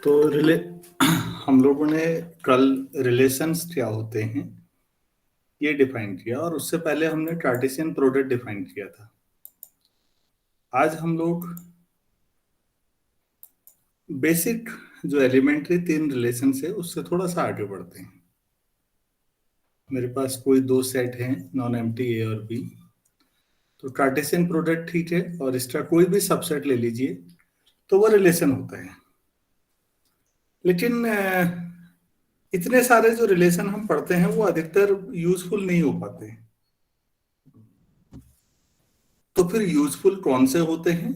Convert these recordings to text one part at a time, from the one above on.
तो हम लोगों ने कल रिलेशंस क्या होते हैं ये डिफाइन किया, और उससे पहले हमने कार्टेशियन प्रोडक्ट डिफाइन किया था। आज हम लोग बेसिक जो एलिमेंट्री तीन रिलेशंस है उससे थोड़ा सा आगे बढ़ते हैं। मेरे पास कोई दो सेट हैं, नॉन एम्प्टी ए और बी। तो कार्टेशियन प्रोडक्ट ठीक है, और इसका कोई भी सबसेट ले लीजिए तो वो रिलेशन होता है। लेकिन इतने सारे जो रिलेशन हम पढ़ते हैं वो अधिकतर यूजफुल नहीं हो पाते। तो फिर यूजफुल कौन से होते हैं?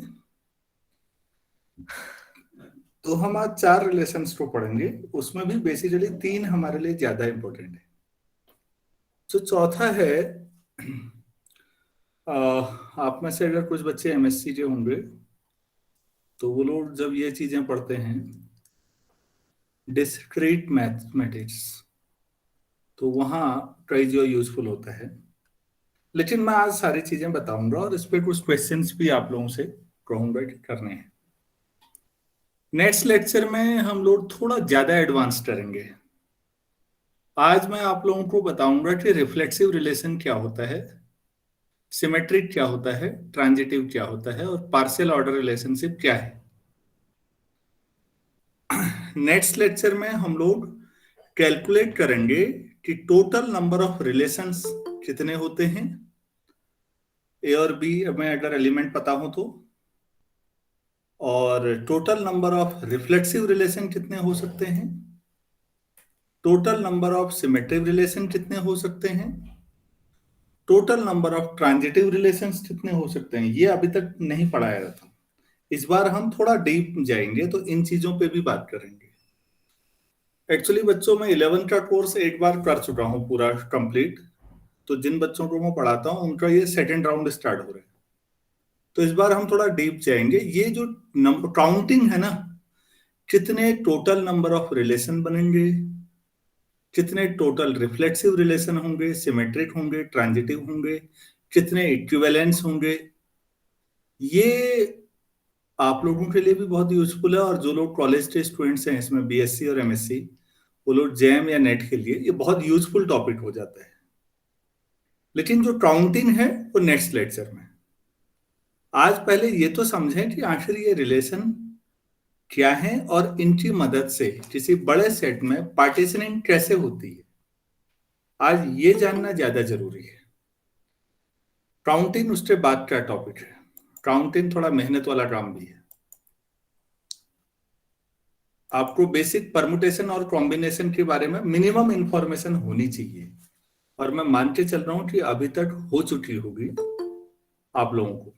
तो हम आज चार रिलेशंस को पढ़ेंगे, उसमें भी बेसिकली तीन हमारे लिए ज्यादा इंपॉर्टेंट है। जो चौथा है, आप में से अगर कुछ बच्चे एमएससी के होंगे तो वो लोग जब ये चीजें पढ़ते हैं, डिस्क्रीट मैथमेटिक्स, तो वहाँ ट्राइजियो यूजफुल होता है। लेकिन मैं आज सारी चीजें बताऊंगा और इस पे कुछ क्वेश्चंस भी आप लोगों से कहूंगा कि करने हैं। नेक्स्ट लेक्चर में हम लोग थोड़ा ज्यादा एडवांस करेंगे। आज मैं आप लोगों को बताऊंगा कि रिफ्लेक्सिव रिलेशन क्या होता है, सिमेट्रिक क्या होता है, ट्रांजिटिव क्या होता है, और पार्शियल ऑर्डर रिलेशनशिप क्या है। नेक्स्ट लेक्चर में हम लोग कैलकुलेट करेंगे कि टोटल नंबर ऑफ रिलेशंस कितने होते हैं ए और बी में अगर एलिमेंट पता हो तो, और total number of reflexive relation कितने हो सकते हैं, total number of symmetric relation कितने हो सकते हैं, total number of transitive relations कितने हो सकते हैं। ये अभी तक नहीं पढ़ाया था। इस बार हम थोड़ा डीप जाएंगे तो इन चीजों पे भी बात करेंगे। एक्चुअली बच्चों में 11 का कोर्स एक बार कर चुका हूँ पूरा कंप्लीट। तो जिन बच्चों को मैं पढ़ाता हूँ उनका ये सेकेंड राउंड स्टार्ट हो रहा है। तो इस बार हम थोड़ा डीप जाएंगे। ये जो नंबर काउंटिंग है ना, कितने टोटल नंबर ऑफ रिलेशन बनेंगे, कितने टोटल रिफ्लेक्सिव रिलेशन होंगे, सिमेट्रिक होंगे, ट्रांजिटिव होंगे, कितने इक्विवेलेंस होंगे, ये आप लोगों के लिए भी बहुत यूजफुल है। और जो लोग कॉलेज के स्टूडेंट्स हैं इसमें बीएससी और एमएससी, वो लोग जेएम या नेट के लिए ये बहुत यूजफुल टॉपिक हो जाता है। लेकिन जो काउंटिंग है वो नेक्स्ट लेक्चर में। आज पहले ये तो समझें कि आखिर ये रिलेशन क्या है और इनकी मदद से किसी बड़े सेट में पार्टीशनिंग कैसे होती है, आज ये जानना ज्यादा जरूरी है। काउंटिंग उसके बाद का टॉपिक है। काउंटिंग थोड़ा मेहनत वाला काम भी है। आपको बेसिक परमुटेशन और कॉम्बिनेशन के बारे में मिनिमम इंफॉर्मेशन होनी चाहिए, और मैं मान के चल रहा हूं कि अभी तक हो चुकी होगी आप लोगों को।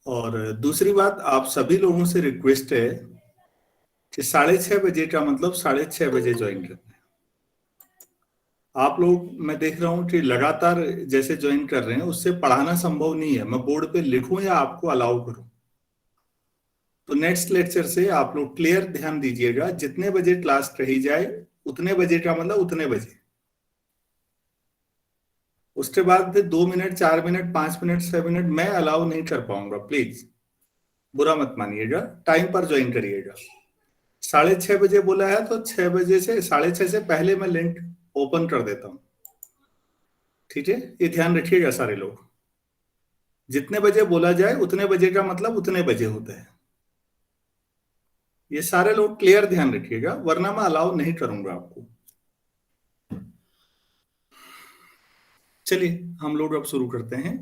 और दूसरी बात, आप सभी लोगों से रिक्वेस्ट है कि 6:30 बजे का मतलब 6:30 बजे ज्वाइन करना है। आप लोग, मैं देख रहा हूं कि लगातार जैसे ज्वाइन कर रहे हैं उससे पढ़ाना संभव नहीं है। मैं बोर्ड पे लिखूं या आपको अलाउ करूं? तो नेक्स्ट लेक्चर से आप लोग क्लियर ध्यान दीजिएगा, जितने बजे क्लास रही जाए उतने बजे का मतलब उतने बजे। उसके बाद फिर 2 मिनट, 4 मिनट, 5 मिनट, 6 मिनट मैं अलाउ नहीं कर पाऊंगा। प्लीज बुरा मत मानिएगा, टाइम पर ज्वाइन करिएगा। 6:30 बजे बोला है तो 6 बजे से 6:30 से पहले मैं लिंक ओपन कर देता हूँ। ठीक है, ये ध्यान रखिएगा सारे लोग। जितने बजे बोला जाए उतने बजे का मतलब उतने बजे होता है। ये सारे लोग क्लियर ध्यान रखिएगा, वरना मैं अलाउ नहीं करूंगा आपको। चलिए हम लोग अब शुरू करते हैं।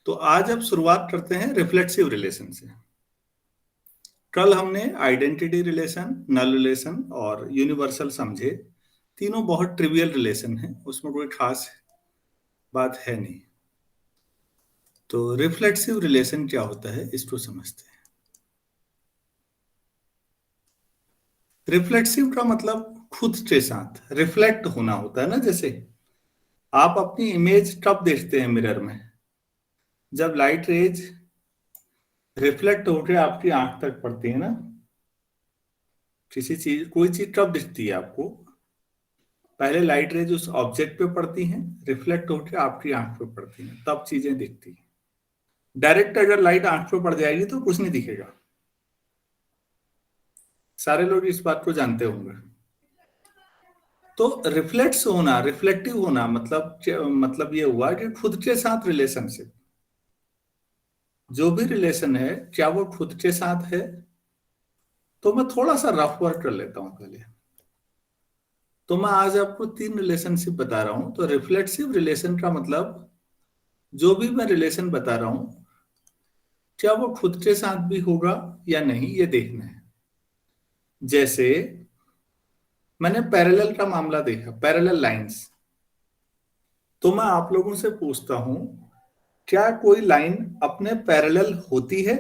तो आज अब शुरुआत करते हैं रिफ्लेक्सिव रिलेशन से। कल हमने आइडेंटिटी रिलेशन, नल रिलेशन और यूनिवर्सल समझे। तीनों बहुत ट्रिवियल रिलेशन हैं, उसमें कोई खास बात है नहीं। तो रिफ्लेक्सिव रिलेशन क्या होता है इसको समझते हैं। रिफ्लेक्सिव का मतलब खुद के साथ रिफ्लेक्ट होना होता है ना। जैसे आप अपनी इमेज कब देखते हैं मिरर में? जब लाइट रेज रिफ्लेक्ट होकर आपकी आंख तक पड़ती है ना। किसी चीज, कोई चीज कब दिखती है आपको? पहले लाइट रेज उस ऑब्जेक्ट पे पड़ती हैं, रिफ्लेक्ट होकर आपकी आंख पे पड़ती हैं, तब चीजें दिखती हैं। डायरेक्ट अगर लाइट आंख पे पड़ जाएगी तो कुछ नहीं दिखेगा। सारे लोग इस बात को जानते होंगे। तो रिफ्लेक्ट्स होना, रिफ्लेक्टिव होना मतलब ये हुआ कि खुद के साथ रिलेशनशिप, जो भी रिलेशन है क्या वो खुद के साथ है। तो मैं थोड़ा सा रफ वर्क कर लेता हूं पहले। तो मैं आज आपको 3 रिलेशनशिप बता रहा हूं। तो रिफ्लेक्सिव रिलेशन का मतलब, जो भी मैं रिलेशन बता रहा हूं क्या वो खुद के साथ भी होगा या नहीं, ये देखना है। जैसे मैंने पैरेलल का मामला देखा, पैरेलल लाइंस। तो मैं आप लोगों से पूछता हूं, क्या कोई लाइन अपने पैरेलल होती है?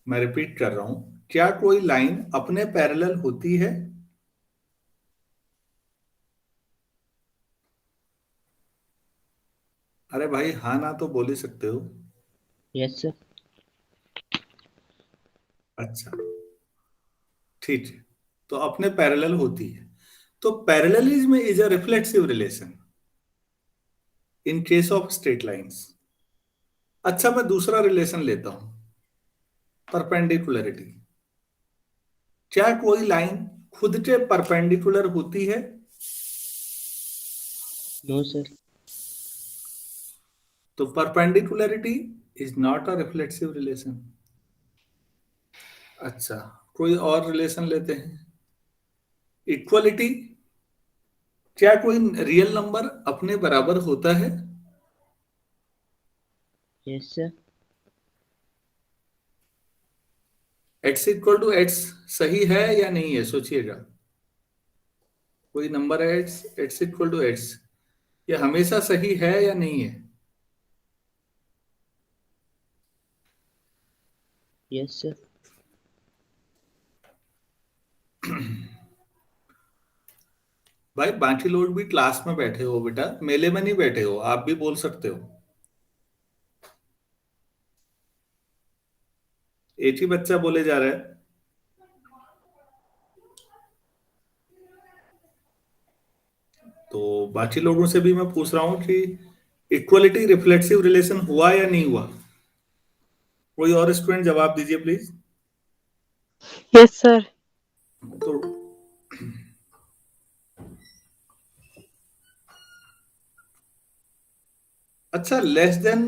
मैं रिपीट कर रहा हूं, क्या कोई लाइन अपने पैरेलल होती है? अरे भाई हाँ ना तो बोल ही सकते हो। Yes sir. अच्छा, ठीक है। तो अपने पैरेलल होती है। तो parallelism is a reflexive relation in case of straight lines. अच्छा, मैं दूसरा रिलेशन लेता हूं, परपेंडिकुलरिटी। क्या कोई लाइन खुद के परपेंडिकुलर होती है? No sir. तो perpendicularity is not a reflexive relation. अच्छा, कोई और रिलेशन लेते हैं, इक्वलिटी। क्या कोई रियल नंबर अपने बराबर होता है? Yes sir. X equal to x सही है या नहीं है, सोचिएगा। कोई नंबर है x, x equal to x, ये हमेशा सही है या नहीं है? Yes sir. भाई बाकी लोग भी क्लास में बैठे हो बेटा, मेले में नहीं बैठे हो, आप भी बोल सकते हो। एक ही बच्चा बोले जा रहा है। तो बाकी लोगों से भी मैं पूछ रहा हूं कि इक्वलिटी रिफ्लेक्सिव रिलेशन हुआ या नहीं हुआ। कोई और स्टूडेंट जवाब दीजिए प्लीज। Yes sir. तो अच्छा, लेस देन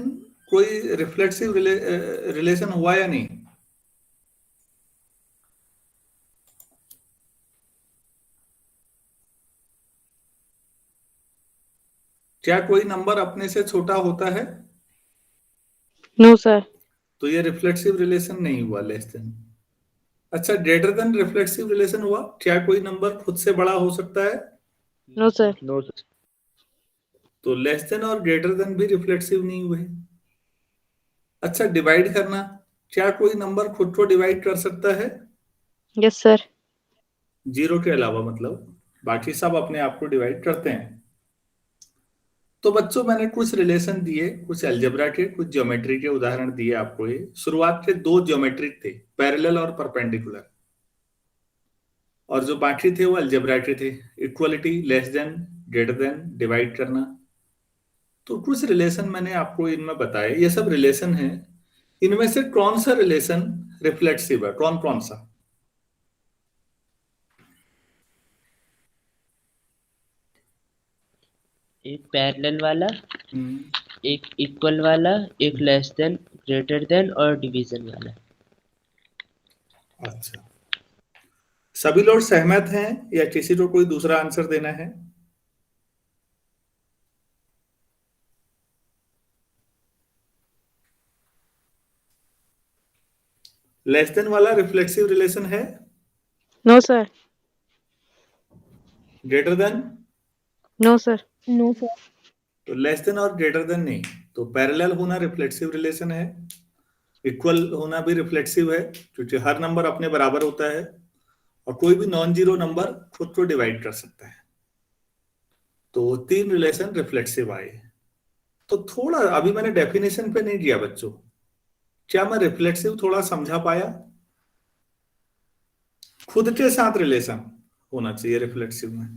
कोई रिफ्लेक्सिव रिलेशन हुआ या नहीं? क्या कोई नंबर अपने से छोटा होता है? No sir. तो ये रिफ्लेक्सिव रिलेशन नहीं हुआ, लेस देन। अच्छा, ग्रेटर देन रिफ्लेक्सिव रिलेशन हुआ, क्या कोई नंबर खुद से बड़ा हो सकता है? No sir. No sir. तो लेस देन और ग्रेटर देन भी रिफ्लेक्सिव नहीं हुए। अच्छा, डिवाइड करना, क्या कोई नंबर खुद को डिवाइड कर सकता है? Yes sir. जीरो के अलावा, मतलब बाकी सब अपने आप को डिवाइड करते हैं। तो बच्चों मैंने कुछ रिलेशन दिए, कुछ अलजेब्रा के, कुछ ज्योमेट्री के उदाहरण दिए आपको। ये शुरुआत के 2 ज्योमेट्रिक थे, पैरेलल और परपेंडिकुलर। और जो बाकी थे वो अलजेब्रा के थे, equality, less than, greater than, divide करना। तो कुछ रिलेशन मैंने आपको इनमें बताए, ये सब रिलेशन है। इनमें से कौन सा रिलेशन रिफ्लेक्सिव है, कौन कौन सा? एक पैरेलल वाला, हम्म, एक इक्वल वाला, एक लेस देन, ग्रेटर देन और डिवीजन वाला। अच्छा, सभी लोग सहमत हैं या किसी को कोई दूसरा आंसर देना है? लेस देन वाला रिफ्लेक्सिव रिलेशन है? No sir. Greater than? No sir. No sir. तो लेस देन और ग्रेटर देन नहीं। तो पैरेलल होना रिफ्लेक्सिव रिलेशन है, इक्वल होना भी रिफ्लेक्सिव है क्योंकि हर नंबर अपने बराबर होता है, और कोई भी नॉन जीरो नंबर खुद को डिवाइड कर सकता है। तो 3 रिलेशन रिफ्लेक्सिव आए। तो थोड़ा अभी मैंने डेफिनेशन पे नहीं दिया बच्चों, क्या मैं रिफ्लेक्सिव थोड़ा समझा पाया? खुद के साथ रिलेशन होना चाहिए रिफ्लेक्सिव में।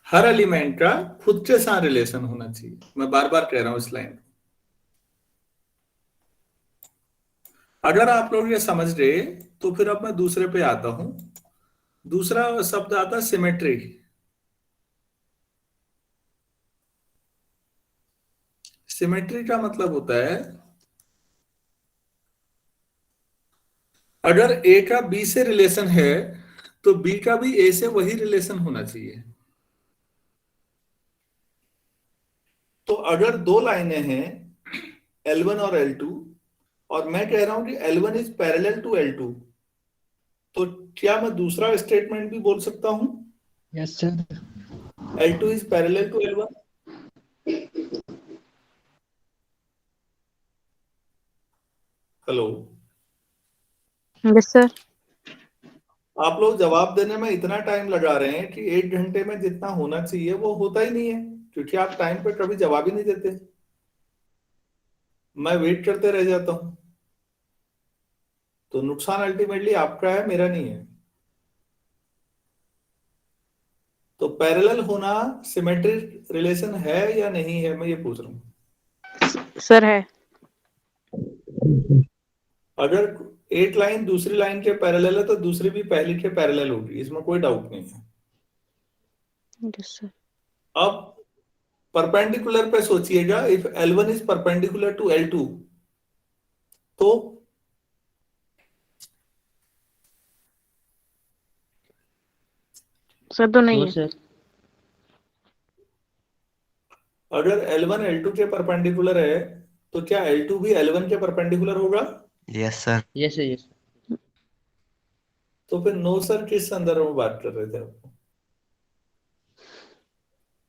हर एलिमेंट का खुद के साथ रिलेशन होना चाहिए। मैं बार बार कह रहा हूं इस लाइन को। अगर आप लोग ये समझ रहे तो फिर अब मैं दूसरे पे आता हूं। दूसरा शब्द आता है सिमेट्री। सिमेट्री का मतलब होता है अगर ए का बी से रिलेशन है तो बी का भी ए से वही रिलेशन होना चाहिए। तो अगर दो लाइनें हैं L1 और L2 और मैं कह रहा हूं कि L1 is parallel to L2, तो क्या मैं दूसरा स्टेटमेंट भी बोल सकता हूं? Yes sir. L2 is parallel to L1। Hello, Yes, sir. आप लोग जवाब देने में इतना टाइम लगा रहे हैं कि 1 घंटे में जितना होना चाहिए वो होता ही नहीं है, क्योंकि आप टाइम पे कभी जवाब ही नहीं देते। मैं वेट करते रह जाता हूं। तो नुकसान अल्टीमेटली आपका है, मेरा नहीं है। तो पैरेलल होना सिमेट्रिक रिलेशन है या नहीं है, मैं ये पूछ रहा हूं। Sir है। अगर एक लाइन दूसरी लाइन के पैरेलल है तो दूसरी भी पहली के पैरेलल होगी, इसमें कोई डाउट नहीं है। Yes, sir. अब परपेंडिकुलर पे सोचिएगा, if L1 is perpendicular to L2 तो सर तो नहीं नो है। सर। अगर L1 L2 के परपेंडिकुलर है तो क्या L2 भी L1 के परपेंडिकुलर होगा? Yes sir. Yes sir, yes. तो फिर नो सर किस संदर्भ में बात कर रहे थे आप?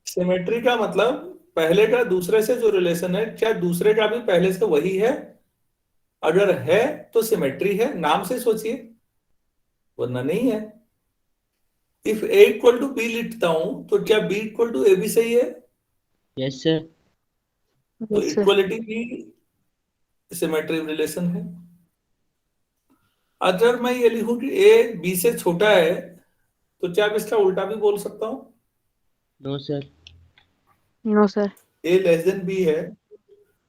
सिमेट्री का मतलब पहले का दूसरे से जो रिलेशन है, क्या दूसरे का भी पहले से वही है? अगर है तो सिमेट्री है, नाम से सोचिए, वरना नहीं है। If a equal to b लिखता हूं तो क्या बी इक्वल टू ए भी सही है? Yes sir. तो Yes, sir. इक्वलिटी भी सिमेट्री रिलेशन है। अगर मैं ये लिखूं कि ए बी से छोटा है तो क्या मैं इसका उल्टा भी बोल सकता हूं? No sir. No, sir. A less than b है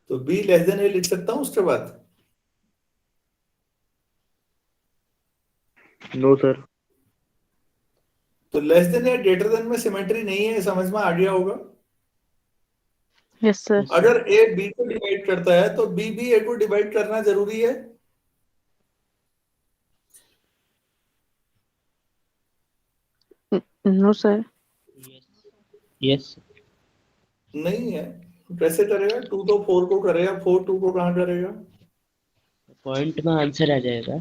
तो बी लेस देन ए लिख सकता हूं उसके बाद? No sir. तो लेस देन या ग्रेटर देन में सिमेट्री नहीं है, समझ में आ गया होगा। Yes, sir. अगर ए बी को डिवाइड करता है तो बी भी ए को डिवाइड करना जरूरी है? No, sir. यस। नहीं है। कैसे करेगा? 2 तो 4 को करेगा, 4 2 को कहां करेगा? पॉइंट में आंसर आ जाएगा।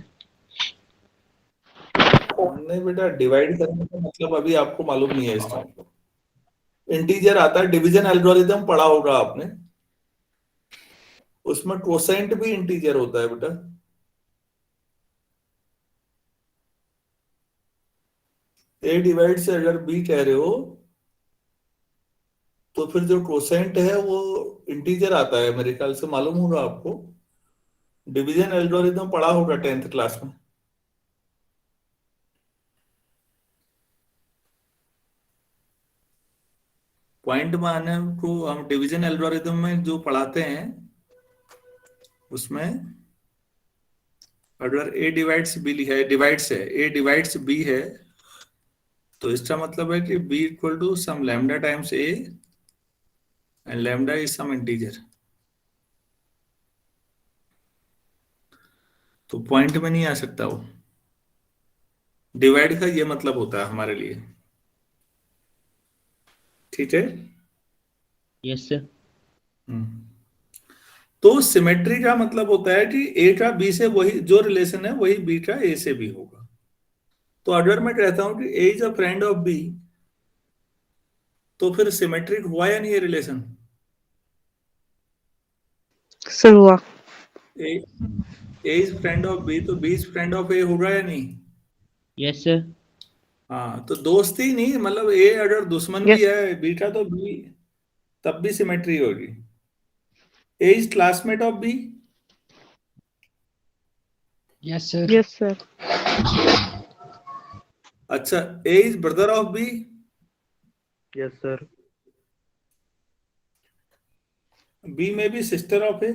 नहीं बेटा, डिवाइड करने का मतलब अभी आपको मालूम नहीं है इस टाइम को। इंटीजर आता है, डिवीजन एल्गोरिथम पढ़ा होगा आपने, उसमें कोसेंट भी इंटीजर होता है बेटा। ए डिवाइड से अगर बी कह रहे हो तो फिर जो कोसेंट है वो इंटीजर आता है, मेरे ख्याल से मालूम होगा आपको। डिवीजन एल्गोरिथम पढ़ा होगा 10th क्लास में। पॉइंट में आने को हम डिवीजन एल्गोरिथम में जो पढ़ाते हैं उसमें अगर ए डिवाइड्स बी है, डिवाइड्स है, ए डिवाइड्स बी है, तो इसका मतलब है कि b equal to some lambda times a and lambda is some integer. तो पॉइंट में नहीं आ सकता वो। डिवाइड का ये मतलब होता है हमारे लिए, ठीक है। Yes sir. तो सिमेट्री का मतलब होता है कि ए का बी से वही जो रिलेशन है वही बी का ए से भी होगा। तो अगर मैं कहता हूं कि A is a friend of B तो फिर सिमेट्रिक हुआ या नहीं ये रिलेशन? सर हुआ। ए इज फ्रेंड ऑफ बी तो बी इज फ्रेंड ऑफ ए होगा या नहीं? Yes sir. हाँ, तो दोस्ती नहीं, मतलब ए अगर दुश्मन भी Yes. है बी का तो बी तब भी सिमेट्री होगी। A is classmate of B. Yes sir. Yes, sir. अच्छा, A is brother of B. Yes, sir. B में भी sister of A?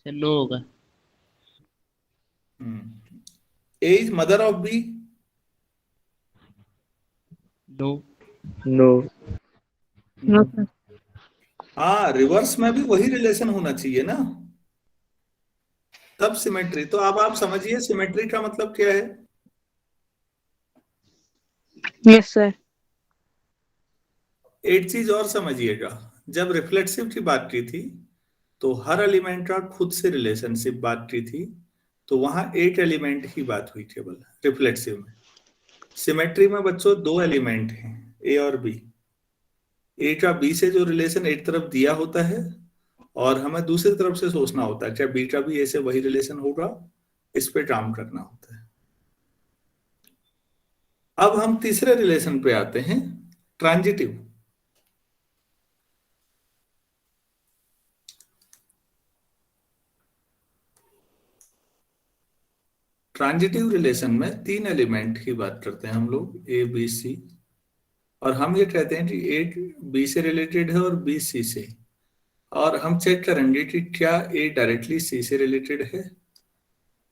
Sir no होगा। A is mother of B? No. No. No, sir. हाँ, reverse में भी वही relation होना चाहिए ना, तब सिमेट्री। तो अब आप समझिए सिमेट्री का मतलब क्या है। Yes, sir. एक चीज और समझिएगा, जब रिफ्लेक्सिव की बात की थी तो हर एलिमेंट का खुद से रिलेशनशिप बात की थी, तो वहां एक एलिमेंट की बात हुई केवल रिफ्लेक्सिव में। सिमेट्री में बच्चों दो एलिमेंट हैं, ए और बी। ए का बी से जो रिलेशन एक तरफ दिया होता है और हमें दूसरी तरफ से सोचना होता है क्या बी का भी ए से वही रिलेशन होगा, इस पे काम करना होता है। अब हम तीसरे रिलेशन पे आते हैं, ट्रांजिटिव। ट्रांजिटिव रिलेशन में तीन एलिमेंट की बात करते हैं हम लोग, ए बी सी, और हम ये कहते हैं कि ए बी से रिलेटेड है और बी सी से, और हम चेक करेंगे कि क्या ए डायरेक्टली सी से रिलेटेड है।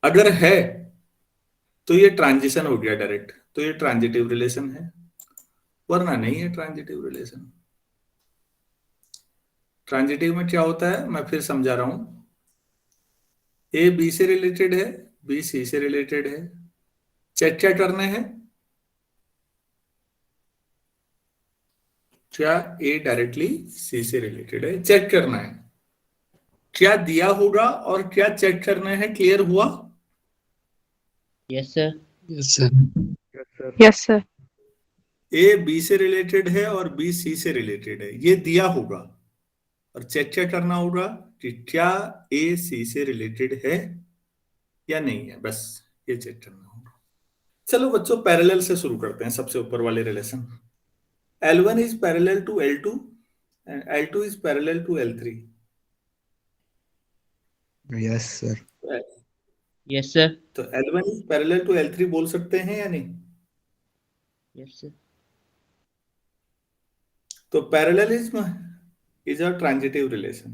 अगर है तो ये ट्रांजिशन हो गया डायरेक्ट, तो ये ट्रांजिटिव रिलेशन है, वरना नहीं है ट्रांजिटिव रिलेशन। ट्रांजिटिव में क्या होता है मैं फिर समझा रहा हूं, ए बी से रिलेटेड है, बी सी से रिलेटेड है, चेक क्या करने हैं, क्या ए डायरेक्टली सी से रिलेटेड है, चेक करना है। क्या दिया होगा और क्या चेक करना है, क्लियर हुआ? Yes sir. Yes, sir. Yes, sir. Yes, sir. A b से रिलेटेड है और बी सी से रिलेटेड है, ये दिया होगा, और चेक क्या करना होगा कि क्या ए सी से रिलेटेड है या नहीं है, बस ये चेक करना होगा। चलो बच्चों पैरेलल से शुरू करते हैं, सबसे ऊपर वाले relation. L1 is parallel to L2 and L2 is parallel to L3. Yes, sir. Yes sir. तो L1 is parallel to L3 बोल सकते हैं या नहीं? Yes sir. तो parallelism is a transitive relation.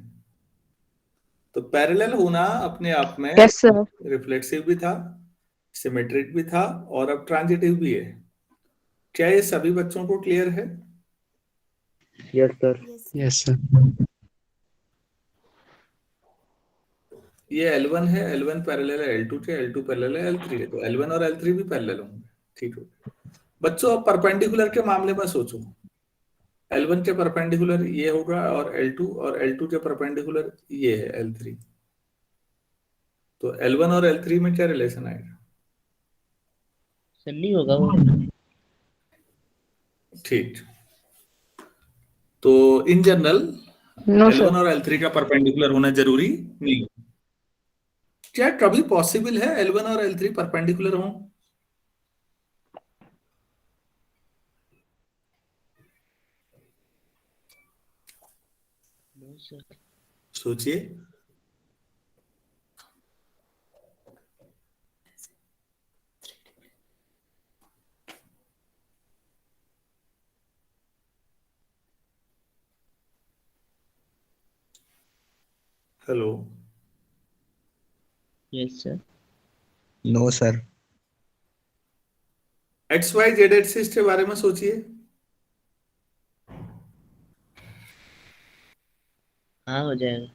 तो पैरेलल होना अपने आप में Yes, sir. रिफ्लेक्सिव भी था, सिमेट्रिक भी था, और अब ट्रांजिटिव भी है। क्या ये सभी बच्चों को क्लियर है? Yes, sir. Yes, sir. ये L1 है, L1 पैरेलल है L2 के, L2 पैरेलल है L3 है, तो L1 और L3 भी पैरेलल होंगे। ठीक हो बच्चों, अब परपेंडिकुलर के मामले में सोचो, L1 के परपेंडिकुलर ये होगा और L2 के परपेंडिकुलर ये है L3, तो L1 और L3 में क्या रिलेशन आएगा? सर नहीं होगा वो। ठीक, तो in general No, L1 sir. और L3 का परपेंडिकुलर होना जरूरी नहीं। क्या कभी पॉसिबल है L1 और L3 परपेंडिकुलर हो? No sir. सोचिए। Hello? Yes sir. No, sir. XYZ axis के बारे में सोचिए। हाँ हो जाएगा।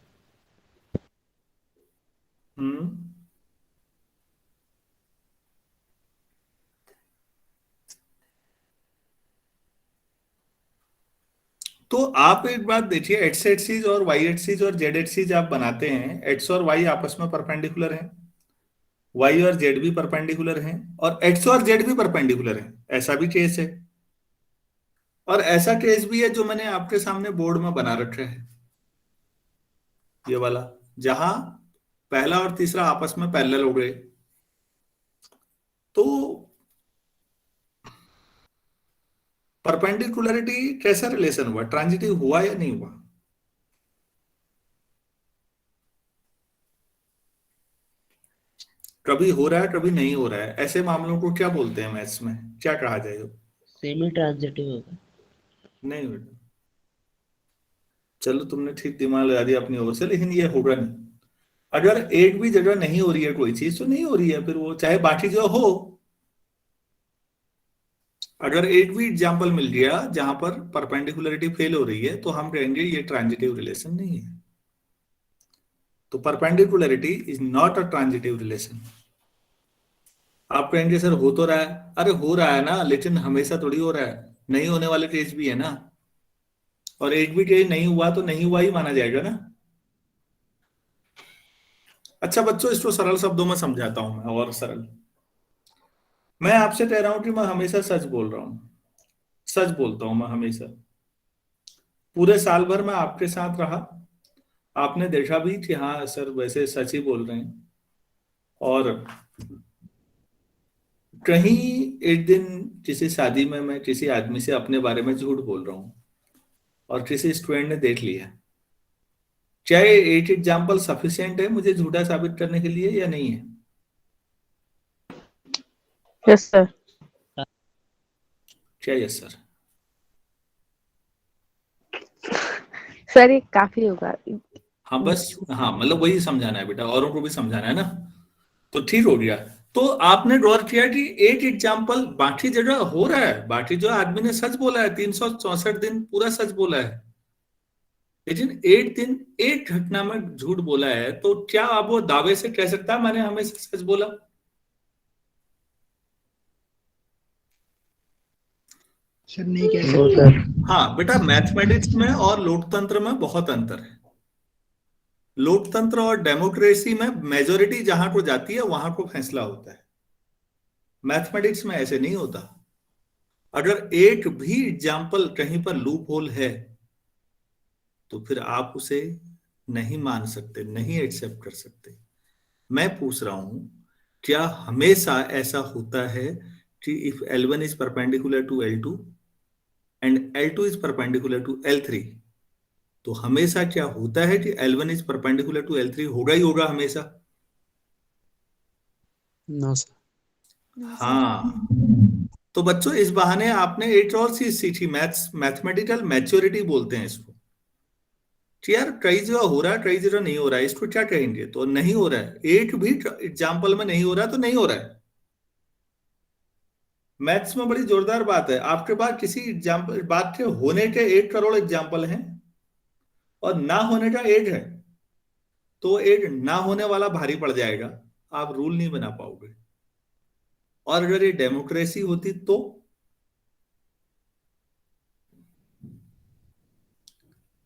तो आप एक बात देखिए, एक्स एक्सिस और वाई एक्सिस और जेड एक्सिस आप बनाते हैं, एक्स और वाई आपस में परपेंडिकुलर हैं, वाई और जेड भी परपेंडिकुलर हैं, और एक्स और जेड भी परपेंडिकुलर हैं, ऐसा भी केस है। और ऐसा केस भी है जो मैंने आपके सामने बोर्ड में बना रखा है, ये वाला, जहां पहला और तीसरा आपस में पैरेलल हो गए। तो परपेंडिकुलरिटी कैसा रिलेशन हुआ, ट्रांजिटिव हुआ या नहीं हुआ? कभी हो रहा है कभी नहीं हो रहा है, ऐसे मामलों को क्या बोलते हैं मैथ्स में, क्या कहा जाए? सेमी ट्रांजिटिव होगा। नहीं बेटा, चलो तुमने ठीक दिमाग लगा दिया अपनी ओर से, लेकिन ये होगा नहीं। अगर एक भी जगह नहीं हो रही है कोई चीज तो नहीं हो रही है, फिर वो चाहे बाकी जगह हो। अगर एक भी एग्जाम्पल मिल गया जहां पर परपेंडिकुलरिटी फेल हो रही है तो हम कहेंगे ये ट्रांजिटिव रिलेशन नहीं है। तो perpendicularity is not a transitive relation. आप कहेंगे सर हो तो रहा है, अरे हो रहा है ना, लेकिन हमेशा थोड़ी हो रहा है, नहीं होने वाले केस भी है ना। और एक भी केस नहीं हुआ तो नहीं हुआ ही माना जाएगा ना। अच्छा बच्चों, इसको सरल शब्दों में समझाता हूं मैं, और सरल। मैं आपसे कह रहा हूं कि मैं हमेशा सच बोल रहा हूं, सच बोलता हूं मैं हमेशा। पूरे साल भर मैं आपके साथ रहा, आपने देखा भी कि हाँ सर वैसे सच ही बोल रहे हैं। और कहीं एक दिन किसी शादी में मैं किसी आदमी से अपने बारे में झूठ बोल रहा हूं और किसी स्टूडेंट ने देख लिया। क्या ये एक एग्जाम्पल सफिशिएंट है मुझे झूठा साबित करने के लिए या नहीं है? Yes sir. क्या यस सर? सर ये काफी होगा। हाँ बस, हाँ मतलब वही समझाना है बेटा, औरों को भी समझाना है ना। तो ठीक हो गया। तो आपने गौर किया कि एक एग्जाम्पल बाकी जगह हो रहा है, बाकी जो आदमी ने सच बोला है, 364 दिन पूरा सच बोला है, लेकिन एक दिन एक घटना में झूठ बोला है, तो क्या आप वो दावे से कह सकता है मैंने हमेशा सच बोला? सर नहीं कह नो सकते। सर। हाँ बेटा, मैथमेटिक्स में और लोकतंत्र में बहुत अंतर है। लोकतंत्र और डेमोक्रेसी में मेजोरिटी जहां को जाती है वहां को फैसला होता है, मैथमेटिक्स में ऐसे नहीं होता। अगर एक भी एग्जाम्पल कहीं पर लूप होल है तो फिर आप उसे नहीं मान सकते, नहीं एक्सेप्ट कर सकते। मैं पूछ रहा हूं, क्या हमेशा ऐसा होता है कि if L1 is perpendicular to L2 and L2 is perpendicular to L3, तो हमेशा क्या होता है कि L1 is perpendicular to L3 होगा ही होगा हमेशा? No sir. हाँ। तो बच्चों इस बहाने आपने एक और चीज सीखी, मैथमेटिकल मैच्योरिटी बोलते हैं इसको। कि यार कई जगह हो रहा है कई जगह नहीं हो रहा है, इसको क्या कहेंगे? तो नहीं हो रहा है, एक भी एग्जाम्पल में नहीं हो रहा है तो नहीं हो रहा है। मैथ्स में बड़ी जोरदार बात है, आपके पास किसी एग्जाम्पल बात के होने के 1 करोड़ एग्जाम्पल हैं और ना होने का एक है, तो एक ना होने वाला भारी पड़ जाएगा, आप रूल नहीं बना पाओगे। और अगर ये डेमोक्रेसी होती तो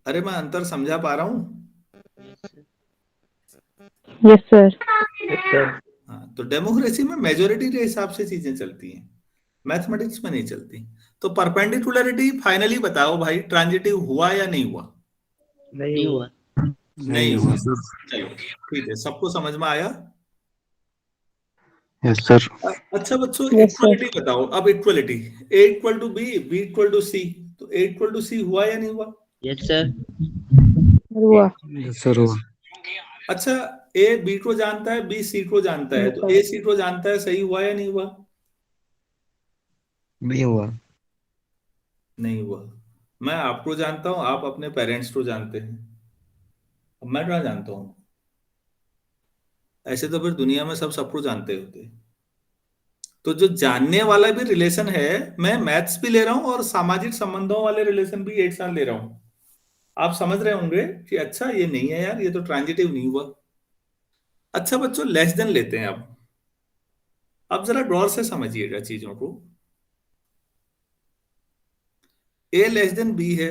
अरे मैं अंतर समझा पा रहा हूं? Yes sir. सर हाँ, तो डेमोक्रेसी में मेजोरिटी के हिसाब से चीजें चलती हैं, मैथमेटिक्स में नहीं चलती। तो परपेंडिकुलरिटी फाइनली बताओ भाई, ट्रांजिटिव हुआ या नहीं हुआ? नहीं नहीं हुआ। नहीं हुआ। चलो ठीक है, सबको समझ में आया? Yes sir. अच्छा बच्चों, Yes, sir. इक्वलिटी बताओ। अब equality, A equal to B, B equal to C, तो ए इक्वल टू सी हुआ या नहीं हुआ? Yes sir. हुआ। यस सर हुआ। अच्छा, ए बी को जानता है, बी सी को जानता है, तो ए सी को जानता है, सही हुआ या नहीं हुआ? नहीं हुआ। नहीं हुआ। मैं आपको जानता हूं, आप अपने पेरेंट्स को जानते हैं, अब मैं क्या जानता हूं? ऐसे तो फिर दुनिया में सब सबको जानते होते। तो जो जानने वाला भी रिलेशन है, मैं मैथ्स भी ले रहा हूं और सामाजिक संबंधों वाले रिलेशन भी एक साथ ले रहा हूं। आप समझ रहे होंगे कि अच्छा ये नहीं है यार, ये तो ट्रांजिटिव नहीं हुआ। अच्छा बच्चों, लेस देन लेते हैं अब जरा गौर से समझिएगा चीजों को। ए लेस देन बी है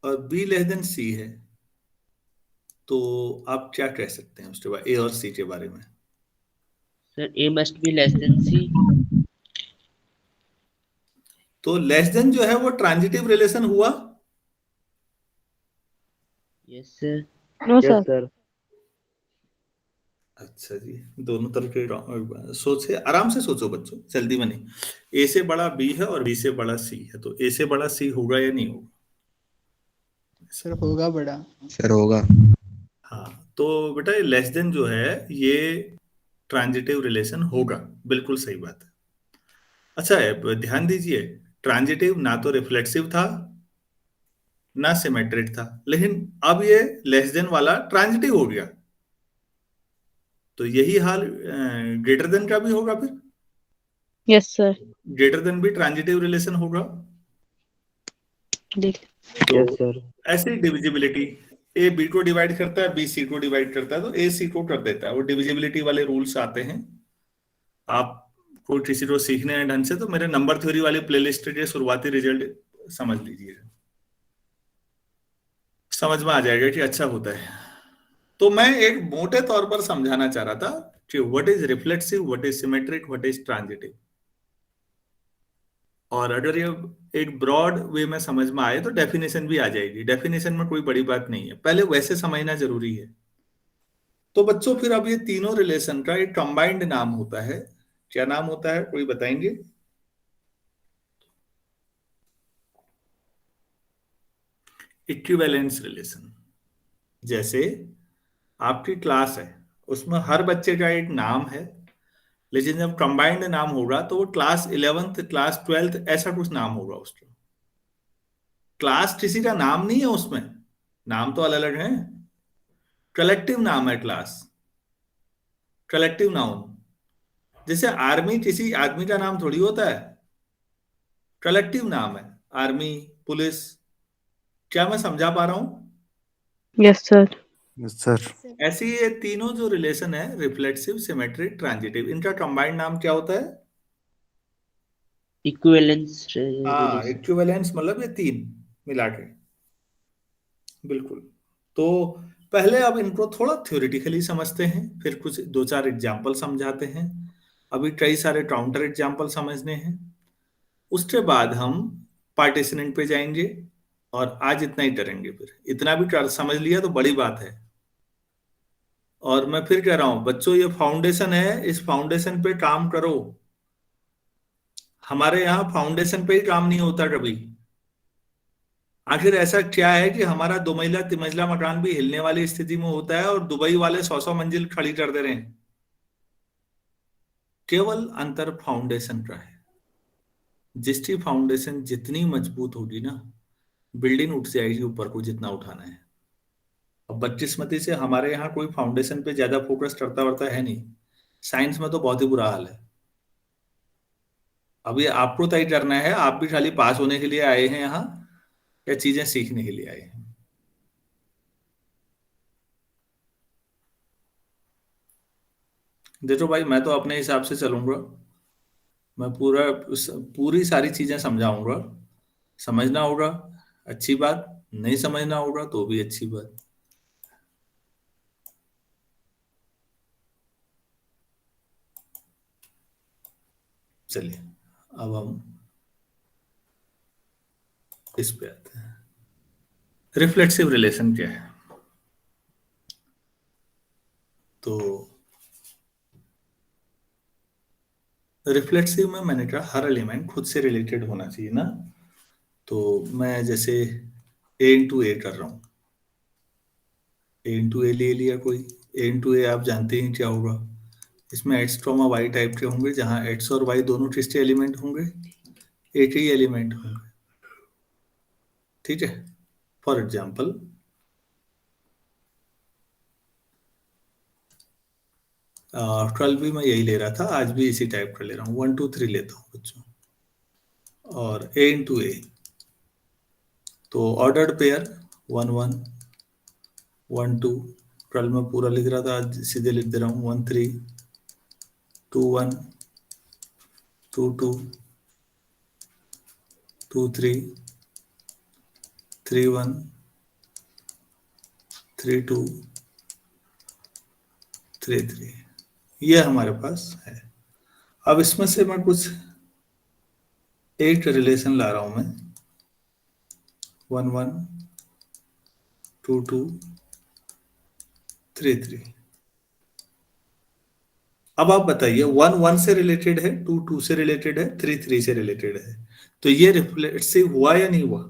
और बी लेस देन सी है, तो आप क्या कह सकते हैं उसके बाद ए और सी के बारे में? Sir A must be less than C. तो लेस देन जो है वो ट्रांजिटिव रिलेशन हुआ? Yes sir. No yes sir. Sir. अच्छा जी, दोनों तरह के सोचे, आराम से सोचो बच्चों, जल्दी में नहीं। ए से बड़ा बी है और बी से बड़ा सी है, तो ए से बड़ा सी होगा या नहीं होगा? सर होगा बड़ा। सर होगा। हाँ, तो बेटा ये लेस देन जो है ये ट्रांजिटिव रिलेशन होगा। बिल्कुल सही बात है। अच्छा है, ध्यान दीजिए, ट्रांजिटिव ना तो रिफ्लेक्सिव था ना सिमेट्रिक था, लेकिन अब ये लेस देन वाला ट्रांजिटिव हो गया, तो यही हाल ग्रेटर देन का भी होगा। फिर यस सर। ग्रेटर देन भी ट्रांजिटिव रिलेशन होगा। देख यस सर। ऐसी डिविजिबिलिटी, ए बी को डिवाइड करता है, बी सी को डिवाइड करता है, तो ए सी को कर देता है। वो डिविजिबिलिटी वाले रूल्स आते हैं। आप कोई किसी को सीखने हैं ढंग से तो मेरे नंबर थ्योरी वाली प्लेलिस्ट के शुरुआती रिजल्ट समझ लीजिए, समझ में आ जाएगा कि अच्छा होता है। तो मैं एक मोटे तौर पर समझाना चाह रहा था कि what is reflexive, what is symmetric, what is transitive. और अगर ये एक ब्रॉड वे में समझ में आए तो डेफिनेशन भी आ जाएगी। डेफिनेशन में कोई बड़ी बात नहीं है, पहले वैसे समझना जरूरी है। तो बच्चों फिर अब ये तीनों रिलेशन का एक कंबाइंड नाम होता है। क्या नाम होता है, कोई बताएंगे? Equivalence relation. जैसे आपकी क्लास है, उसमें हर बच्चे का एक नाम है, लेकिन जब कंबाइंड नाम होगा तो वो क्लास 11th क्लास 12th ऐसा कुछ नाम होगा उसका। क्लास किसी का नाम नहीं है, उसमें नाम तो अलग अलग है। कलेक्टिव नाम है क्लास, कलेक्टिव नाउन। जैसे आर्मी किसी आदमी का नाम थोड़ी होता है, कलेक्टिव नाम है आर्मी, पुलिस। क्या मैं समझा पा रहा हूं? Yes sir. Yes sir. ऐसे ये तीनों जो रिलेशन है, रिफ्लेक्सिव, सिमेट्रिक, ट्रांजिटिव, इनका कंबाइंड नाम क्या होता है? इक्विवेलेंस हाँ, रिलेशन। इक्विवेलेंस, मतलब ये तीन मिला के। बिल्कुल। तो पहले अब इनको थोड़ा थ्योरेटिकली समझते हैं, फिर कुछ दो चार एग्जाम्पल समझाते हैं। अभी कई सारे काउंटर एग्जाम्पल समझने हैं। उसके बाद हम पार्टीशनिंग पे जाएंगे, और आज इतना ही करेंगे। फिर इतना भी समझ लिया तो बड़ी बात है। और मैं फिर कह रहा हूं बच्चों, ये फाउंडेशन है, इस फाउंडेशन पे काम करो। हमारे यहाँ फाउंडेशन पे ही काम नहीं होता कभी। आखिर ऐसा क्या है कि हमारा 2 मंजिला 3 मंजिला मकान भी हिलने वाली स्थिति में होता है, और दुबई वाले 100 मंजिल खड़ी कर दे रहे हैं? केवल अंतर फाउंडेशन का है। जिसकी फाउंडेशन जितनी मजबूत होगी ना, बिल्डिंग उठ जाएगी ऊपर को जितना उठाना है। अब बदकिस्मती से हमारे यहाँ कोई फाउंडेशन पे ज्यादा फोकस करता वरता है नहीं। साइंस में तो बहुत ही बुरा हाल है। अब ये आपको तय करना है, आप भी खाली पास होने के लिए आए हैं यहाँ, या चीजें सीखने के लिए आए हैं। देखो भाई, मैं तो अपने हिसाब से चलूंगा। मैं पूरी सारी चीजें समझाऊंगा। समझना होगा, अच्छी बात। नहीं समझना होगा तो भी अच्छी बात। चलिए, अब हम इस पे आते हैं। रिफ्लेक्सिव रिलेशन क्या है? तो रिफ्लेक्सिव में मैंने कहा हर एलिमेंट खुद से रिलेटेड होना चाहिए ना। तो मैं जैसे ए इंटू ए कर रहा हूं, ए इंटू ए ले लिया कोई। ए इंटू ए आप जानते हैं क्या होगा। इसमें एक्स ट्रोमा वाई टाइप के होंगे, जहां एक्स और वाई दोनों किसके एलिमेंट होंगे? एक ही एलिमेंट होंगे। ठीक है। फॉर एग्जाम्पल, 12 भी मैं यही ले रहा था, आज भी इसी टाइप का ले रहा हूँ। 1 2 3 लेता हूँ बच्चों, और ए इंटू ए। तो ऑर्डर्ड पेयर 1 1 1 2, कल मैं पूरा लिख रहा था, आज सीधे लिख दे रहा हूँ। 1 3 2 1 2 2 2 3 3 1 3 2 3 3। ये हमारे पास है। अब इसमें से मैं कुछ एक रिलेशन ला रहा हूं मैं। 1 1 2 2 3 3। अब आप बताइए, 1 1 से रिलेटेड है, 2 2 से रिलेटेड है, 3 3 से रिलेटेड है। तो ये रिफ्लेक्सिव हुआ या नहीं हुआ?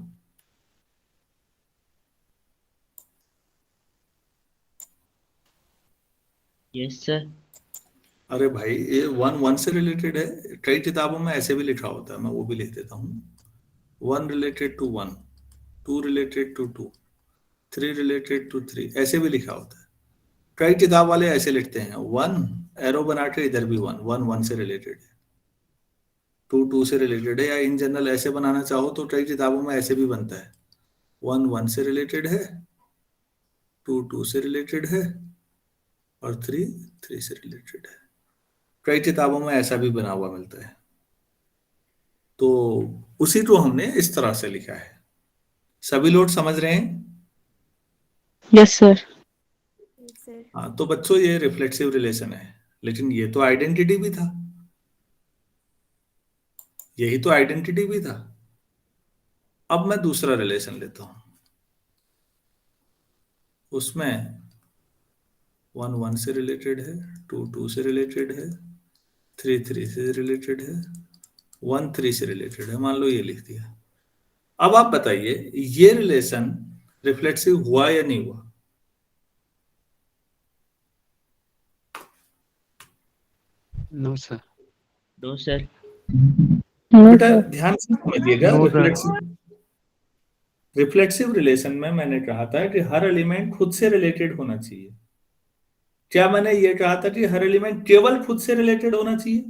Yes sir. अरे भाई ये वन वन से रिलेटेड है, कई किताबों में ऐसे भी लिखा होता है, मैं वो भी लिख देता हूँ। One related to one, two related to two, three related to three, ऐसे भी लिखा होता है। कई किताब वाले ऐसे लिखते हैं, वन एरो बना के इधर भी वन, वन वन से रिलेटेड है, टू टू से रिलेटेड है, या इन जनरल ऐसे बनाना चाहो तो कई किताबों में ऐसे भी बनता है, वन वन से रिलेटेड है, टू टू से रिलेटेड है, और थ्री थ्री से रिलेटेड है। कई किताबों में ऐसा भी बना हुआ मिलता है। तो उसी को हमने इस तरह से लिखा है। सभी लोग समझ रहे हैं? Yes, sir. हाँ, तो बच्चों ये रिफ्लेक्सिव रिलेशन है, लेकिन ये तो आइडेंटिटी भी था, यही तो आइडेंटिटी भी था। अब मैं दूसरा रिलेशन लेता हूं, उसमें वन वन से रिलेटेड है, टू टू से रिलेटेड है, थ्री थ्री से रिलेटेड है, वन थ्री से रिलेटेड है, मान लो ये लिख दिया। अब आप बताइए ये रिलेशन रिफ्लेक्सिव हुआ या नहीं हुआ? No, sir. No, sir. No, बेटा sir. ध्यान से समझिएगा, No, sir. रिफ्लेक्सिव रिलेशन में मैंने कहा था कि हर एलिमेंट खुद से रिलेटेड होना चाहिए। क्या मैंने ये कहा था कि हर एलिमेंट केवल खुद से रिलेटेड होना चाहिए?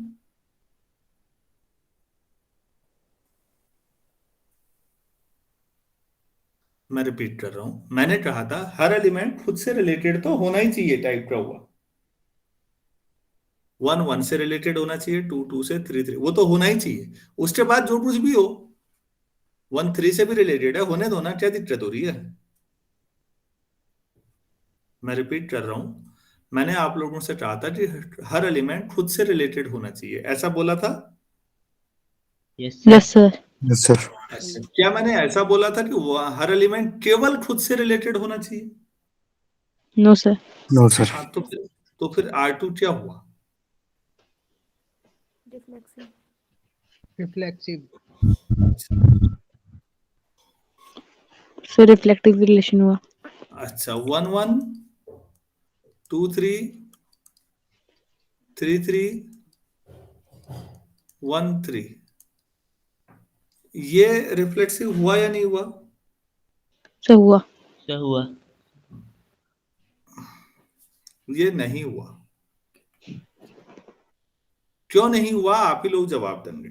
मैं रिपीट कर रहा हूं, मैंने कहा था हर एलिमेंट खुद से रिलेटेड तो होना ही चाहिए, टाइप का हुआ। वन वन से रिलेटेड होना चाहिए, टू टू से, थ्री थ्री, वो तो होना ही चाहिए। उसके बाद जो कुछ भी हो, वन थ्री से भी रिलेटेड है, होने दो ना, क्या दिक्कत हो रही है? मैं रिपीट कर रहा हूं, मैंने आप लोगों से कहा था कि हर एलिमेंट खुद से रिलेटेड होना चाहिए, ऐसा बोला था। Yes, sir. Yes, sir. Yes, sir. क्या मैंने ऐसा बोला था कि हर एलिमेंट केवल खुद से रिलेटेड होना चाहिए? No, sir. No, sir. हाँ, तो फिर R2 क्या हुआ? रिफ्लेक्सिव। So reflective relation हुआ. अच्छा, one one, two three, three three, one three, ये रिफ्लेक्सिव हुआ या नहीं हुआ? So हुआ. So हुआ. ये नहीं हुआ। क्यों नहीं हुआ? आप ही लोग जवाब देंगे,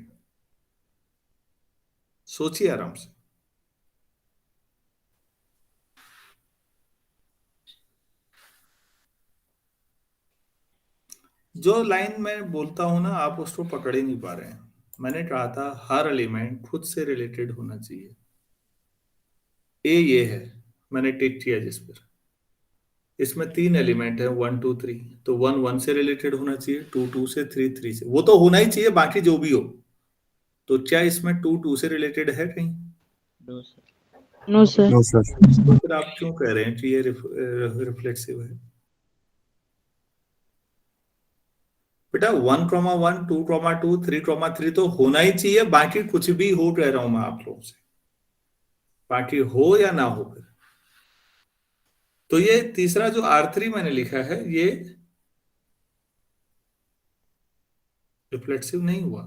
सोचिए आराम से। जो लाइन मैं बोलता हूं ना, आप उसको पकड़ ही नहीं पा रहे हैं। मैंने कहा था हर एलिमेंट खुद से रिलेटेड होना चाहिए। ए ये है, मैंने टिक किया जिस पर। इसमें तीन एलिमेंट है, वन टू थ्री, तो वन वन से रिलेटेड होना चाहिए, टू टू से, थ्री थ्री से, वो तो होना ही चाहिए, बाकी जो भी हो। तो क्या इसमें टू टू से रिलेटेड है कहीं? No, sir. No, sir. No, sir. तो फिर आप क्यों कह रहे हैं कि ये रिफ्लेक्सिव है? बेटा 1,1, 2,2, 3,3 तो होना ही चाहिए, बाकी कुछ भी हो, कह रहा हूं मैं आप लोगों से, बाकी हो या ना हो। फिर तो ये तीसरा जो R3 मैंने लिखा है, ये रिफ्लेक्सिव नहीं हुआ।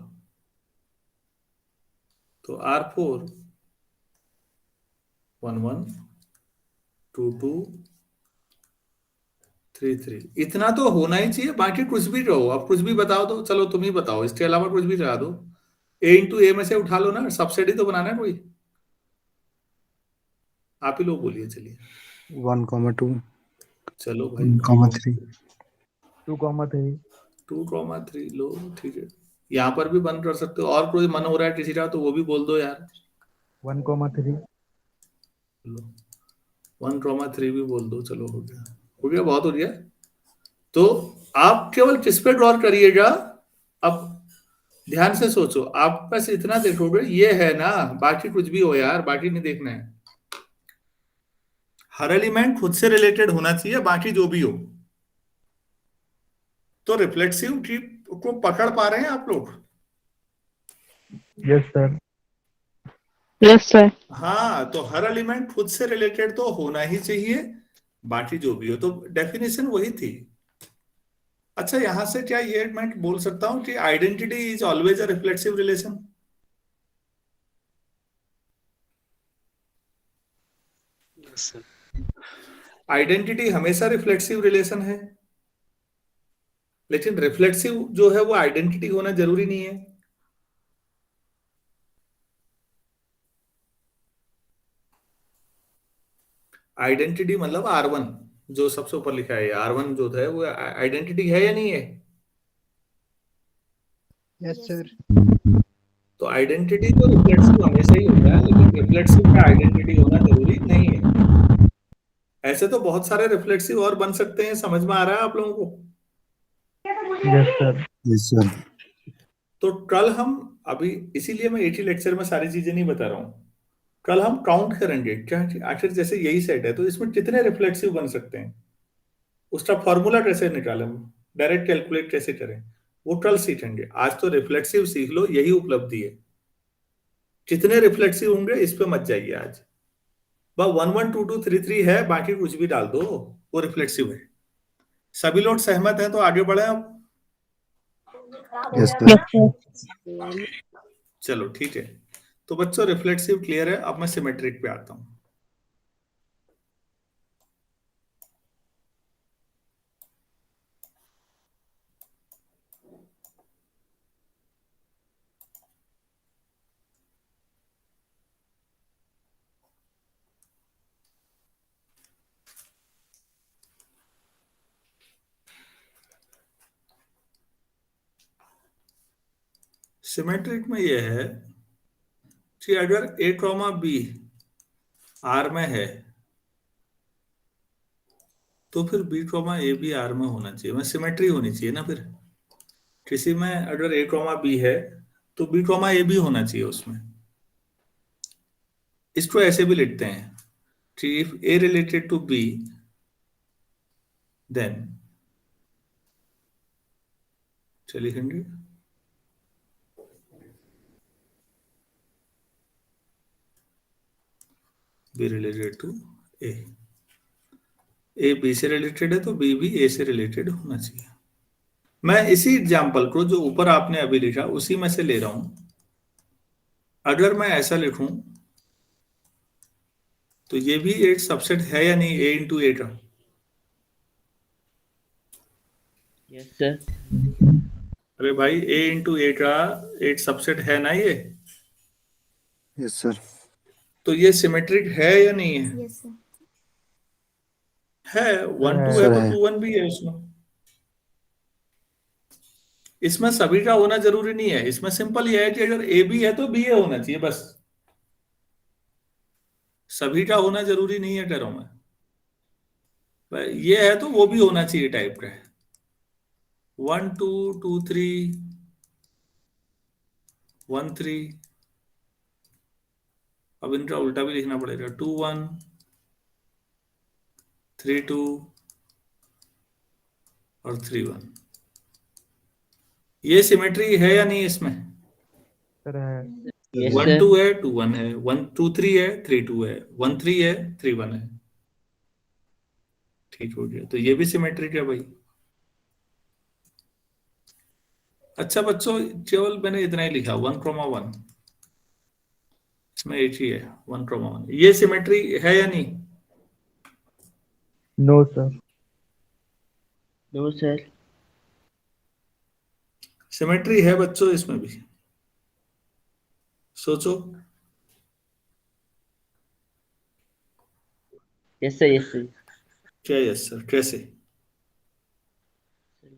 तो R4 1,1, 2,2, 3,3, इतना तो होना ही चाहिए, बाकी कुछ भी रहो। अब कुछ भी बताओ तो, चलो तुम ही बताओ, इसके अलावा कुछ भी करा दो। A इंटू ए में से उठा लो ना, सब्सिडी तो बनाना है कोई, आप ही लोग बोलिए। चलिए 1,2. चलो भाई, 1,3. 2,3. 2,3 लो, ठीक है। यहाँ पर भी बंद कर सकते हो, और कोई मन हो रहा है किसी का तो वो भी बोल दो यार। 1,3. लो 1,3 भी बोल दो, चलो हो गया, हो गया, बहुत हो गया। तो आप केवल किस पे ड्रॉ करिएगा? अब ध्यान से सोचो, आप बस इतना देखोगे, ये है ना, बाकी कुछ भी हो यार, बाकी नहीं देखना है। हर एलिमेंट खुद से रिलेटेड होना चाहिए, बाकी जो भी हो। तो रिफ्लेक्सिव को पकड़ पा रहे हैं आप लोग? Yes, sir. Yes, sir. हाँ, तो हर एलिमेंट खुद से रिलेटेड तो होना ही चाहिए, बाकी जो भी हो। तो डेफिनेशन वही थी। अच्छा, यहां से क्या ये मैं बोल सकता हूं कि identity is always a reflexive relation? Yes, sir. Identity हमेशा रिफ्लेक्सिव रिलेशन है, लेकिन रिफ्लेक्सिव जो है वो आइडेंटिटी होना जरूरी नहीं है। आइडेंटिटी मतलब R1 जो सबसे ऊपर लिखा है, R1 जो है वो आइडेंटिटी है या नहीं है? Yes sir. तो आइडेंटिटी तो रिफ्लेक्सिव हमेशा ही होता है, लेकिन रिफ्लेक्सिव का आइडेंटिटी होना जरूरी नहीं है। ऐसे तो बहुत सारे रिफ्लेक्सिव और बन सकते हैं, समझ में आ रहा है आप लोगों को? Yes sir. Yes, sir. तो कल हम, अभी इसीलिए मैं एक ही लेक्चर में सारी चीजें नहीं बता रहा हूं, कल हम काउंट करेंगे क्या आखिर जैसे यही सेट है तो इसमें कितने रिफ्लेक्सिव बन सकते हैं, उसका फॉर्मूला कैसे निकालें, डायरेक्ट कैलकुलेट कैसे करें, वो कल सीखेंगे। आज तो रिफ्लेक्सिव सीख लो, यही उपलब्धि है। कितने रिफ्लेक्सिव होंगे इस पे मत जाइए आज, बस 1 1 2 2 3 3 है, बाकी कुछ भी डाल दो, वो रिफ्लेक्सिव है। सभी लोग सहमत हैं तो आगे बढ़े अब। Yes, sir. Yes, sir. चलो ठीक है, तो बच्चों रिफ्लेक्सिव क्लियर है। अब मैं सिमेट्रिक पे आता हूं। सिमेट्रिक में यह है कि अगर A, B R में है तो फिर B, A भी R में होना चाहिए, मैं सिमेट्री होनी चाहिए ना। फिर किसी में अगर A, B है तो B, A भी होना चाहिए उसमें। इसको ऐसे भी लिखते हैं कि if A related to B then, चलिए लिखेंगे B related to A, A B से रिलेटेड है तो B भी A से रिलेटेड होना चाहिए। मैं इसी एग्जाम्पल को जो ऊपर आपने अभी लिखा उसी में से ले रहा हूं। अगर मैं ऐसा लिखूं तो ये भी एक सबसेट है या नहीं A इंटू A का? Yes sir. अरे भाई A इंटू A का एक सबसेट है ना ये, Yes, sir. तो ये सिमेट्रिक है या नहीं है? Yes sir. है, 1 2 है सर तो है। 2 1 भी है उसमें। इसमें सभी का होना जरूरी नहीं है, इसमें सिंपल ये है कि अगर A भी है तो B A होना चाहिए बस, सभी का होना जरूरी नहीं है कह रहा हूं मैं। ये है तो वो भी होना चाहिए टाइप का है, 1 2 2 3 1 3। अब इनका उल्टा भी लिखना पड़ेगा, 2 1 3 2 और 3 1। ये सिमेट्री है या नहीं इसमें? सर है। Yes 1 sir. 2 है 2 1 है, 1 2 3 है 3 2 है, 1 3 है 3 1 है। ठीक हो गया, तो ये भी सिमेट्रिक है भाई। अच्छा बच्चों, केवल मैंने इतना ही लिखा 1 1, इसमें एक ही है 1 1। ये सिमेट्री है या नहीं? No sir. No sir. Symmetry है बच्चों इसमें भी, सोचो। Yes sir. Yes sir. क्या यस सर, कैसे?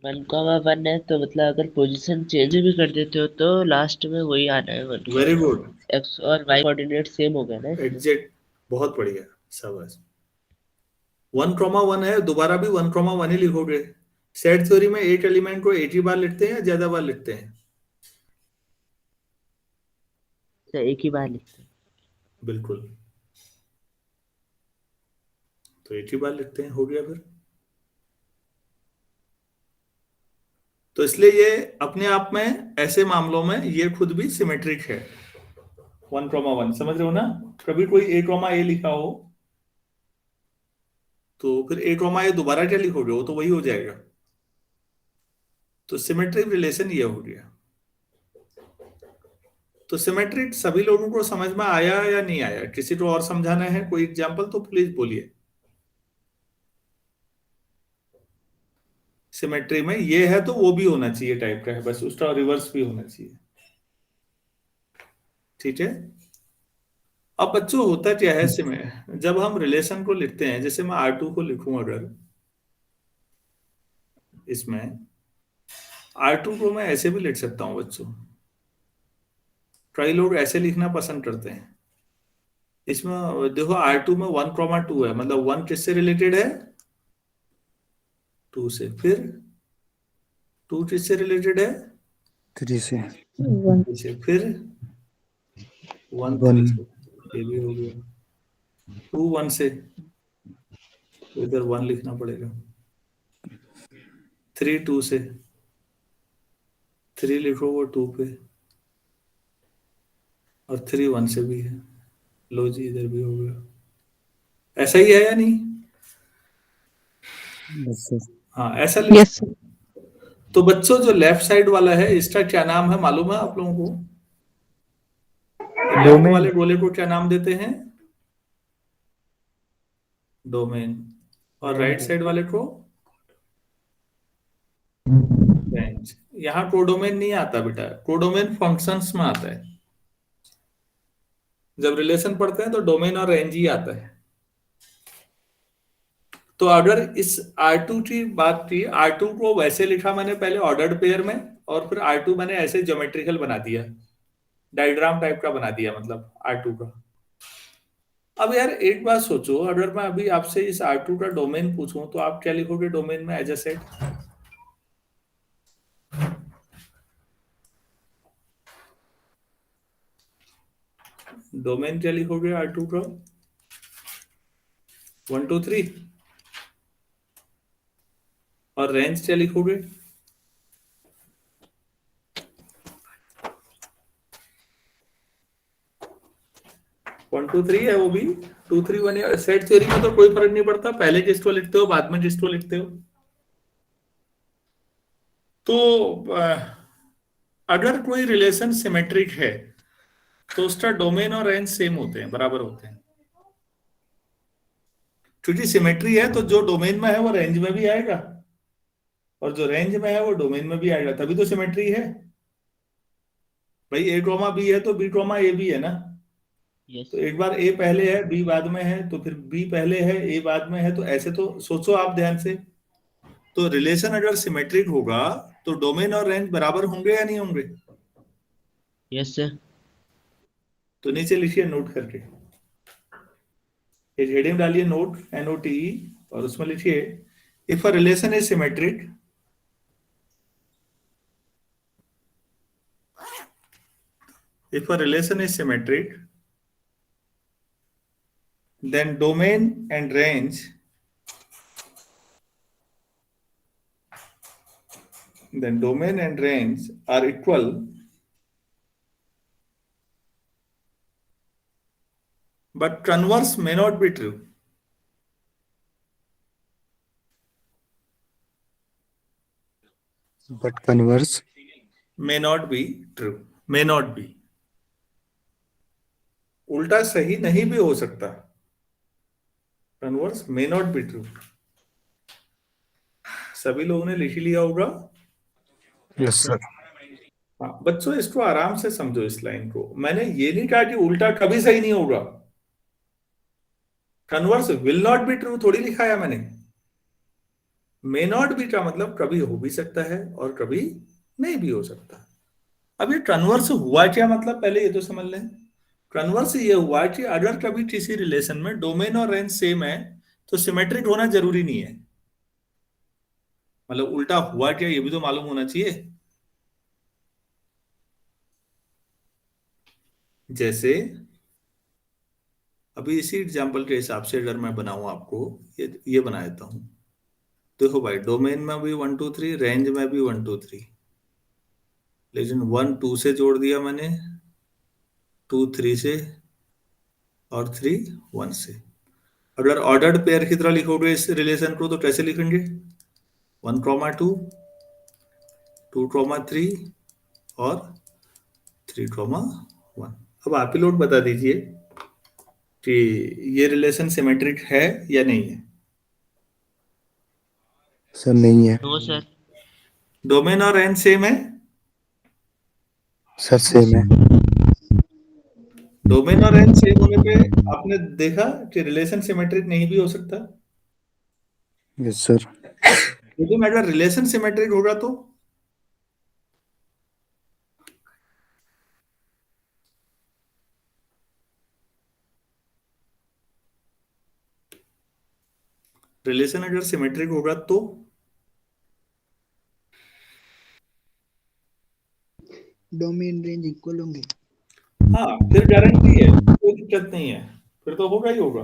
1 है तो मतलब अगर पोजीशन चेंज भी कर देते हो तो लास्ट में वही आना है 1। वेरी गुड, एक्स और वाई कोऑर्डिनेट सेम हो गया ना इसमें। एग्जैक्ट, बहुत बढ़िया, शाबाश। 1 1 है, दोबारा भी 1 1 ही लिखोगे। सेट थ्योरी में एक एलिमेंट को एक ही बार लिखते हैं या ज्यादा बार लिखते हैं? सर एक ही बार लिखते हैं। बिल्कुल, तो एक ही बार लिखते हैं, हो गया फिर। तो इसलिए ये अपने आप में ऐसे मामलों में ये खुद भी सिमेट्रिक है। 1 1 समझ रहे हो ना? कभी कोई A, A लिखा हो तो फिर A, A दोबारा क्या लिखोगे, वो तो वही हो जाएगा। तो सिमेट्री रिलेशन ये हो गया। तो सिमेट्री सभी लोगों को समझ में आया या नहीं आया? किसी को और समझाना है कोई एग्जांपल तो प्लीज बोलिए। सिमेट्री में ये है तो वो भी होना चाहिए टाइप का है, बस उसका रिवर्स भी होना चाहिए। ठीक है। अब बच्चों होता क्या है जब हम रिलेशन को लिखते हैं, जैसे मैं R2 को लिखूं, अगर इसमें R2 को मैं ऐसे भी लिख सकता हूं बच्चों, कई लोग ऐसे लिखना पसंद करते हैं। इसमें देखो R2 में 1,2 है, मतलब 1 किससे रिलेटेड है? 2 से। फिर 2 किससे रिलेटेड है? 3 से। 3 से। फिर 1 3 से, ये भी हो गया। 2 1 से, तो इधर 1 लिखना पड़ेगा। 3 2 से, 3 लिखो वो 2 पे, और 3 1 से भी है। लो जी, इधर भी हो गया। ऐसा ही है या नहीं? Yes, sir. हाँ, ऐसा यस सर। तो बच्चों जो लेफ्ट साइड वाला है इसका क्या नाम है मालूम है आप लोगों को? Left domain. वाले गोले को क्या नाम देते हैं? डोमेन। और राइट साइड वाले को रेंज। यहाँ कोडोमेन नहीं आता बेटा, कोडोमेन फंक्शंस में आता है। जब रिलेशन पढ़ते हैं तो डोमेन और रेंज ही आता है। तो अगर इस R2 की बात की, R2 को वैसे लिखा मैंने पहले ऑर्डर्ड पेयर में, और फिर R2 मैंने ऐसे ज्योमेट्रिकल बना दिया, डायग्राम टाइप का बना दिया, मतलब R2 का। अब यार एक बात सोचो, अगर मैं अभी आपसे इस R2 का डोमेन पूछूं तो आप क्या लिखोगे डोमेन में एज अ सेट? डोमेन क्या लिखोगे R2 का? 1 2 3। और रेंज क्या लिखोगे? 1 2 3 है वो भी। 2 3 1 है। सेट थ्योरी में तो कोई फर्क नहीं पड़ता, पहले किसको लिखते हो बाद में किसको लिखते हो। तो अगर कोई रिलेशन सिमेट्रिक है तो उसका डोमेन और रेंज सेम होते हैं, बराबर होते हैं। क्योंकि सिमेट्री है तो जो डोमेन में है वो रेंज में भी आएगा, और जो रेंज में है वो डोमेन में भी आएगा, तभी तो सिमेट्री है भाई। A, B है तो B, A भी है ना। यस तो एक बार A पहले है B बाद में है, तो फिर B पहले है A बाद में है, तो ऐसे तो सोचो आप ध्यान से। तो रिलेशन अगर सिमेट्रिक होगा तो डोमेन और रेंज बराबर होंगे या नहीं होंगे? Yes sir. तो नीचे लिखिए नोट करके, एक हेडिंग डालिए नोट, NOTE, और उसमें लिखिए if a relation is symmetric, if a relation is symmetric, then domain and range are equal, but converse may not be true. But converse May not be true. May not be, उल्टा सही नहीं भी हो सकता। Converse may not be true. सभी लोगों ने लिख लिया होगा? yes, sir. हाँ बच्चों, इसको आराम से समझो इस लाइन को। मैंने ये नहीं कहा कि उल्टा कभी सही नहीं होगा। Converse will not be true थोड़ी लिखा है मैंने। मे नॉट बी का मतलब कभी हो भी सकता है और कभी नहीं भी हो सकता। अब ये कन्वर्स हुआ क्या मतलब, पहले ये तो समझ लें। कन्वर्स ये हुआ कि अगर कभी किसी रिलेशन में डोमेन और रेंज सेम है तो सिमेट्रिक होना जरूरी नहीं है। मतलब उल्टा हुआ क्या ये भी तो मालूम होना चाहिए। जैसे अभी इसी एग्जांपल के हिसाब से अगर मैं बनाऊं आपको, ये बना देता हूं। देखो भाई, डोमेन में भी 1 2 3, रेंज में भी 1 2 3, लेकिन 1 2 से जोड़ दिया मैंने, 2 3 से, और 3 1 से। अगर ऑर्डर्ड पेयर की तरह लिखोगे इस रिलेशन को तो कैसे लिखेंगे? 1 2 2,3 और 3,1। अब आप ही लोग बता दीजिए कि ये रिलेशन सिमेट्रिक है या नहीं है। सर नहीं है। No sir. डोमेन और रेंज सेम है। सर सेम है। डोमेन और रेंज सेम होने पे आपने देखा कि रिलेशन सिमेट्रिक नहीं भी हो सकता। Yes sir. लेकिन अगर रिलेशन सिमेट्रिक होगा तो रिलेशन अगर सिमेट्रिक होगा तो डोमेन रेंज इक्वल होंगे। हाँ, फिर गारंटी है, कोई दिक्कत नहीं है, फिर तो होगा ही होगा।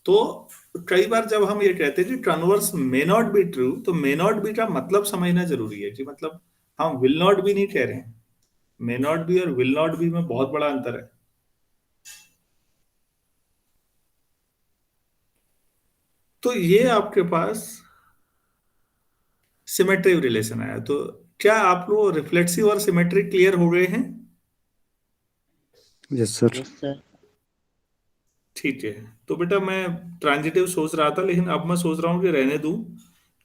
तो कई बार जब हम ये कहते हैं कि converse may not be true, तो मे नॉट बी का मतलब समझना जरूरी है कि मतलब हम विल नॉट बी नहीं कह रहे हैं। मे नॉट बी और विल नॉट बी में बहुत बड़ा अंतर है। तो ये आपके पास सिमेट्रिक रिलेशन आया। तो क्या आप लोग रिफ्लेक्सिव और सिमेट्रिक क्लियर हो गए हैं? Yes sir. Yes sir. ठीक है। तो बेटा मैं ट्रांजिटिव सोच रहा था, लेकिन अब मैं सोच रहा हूँ कि रहने दूं,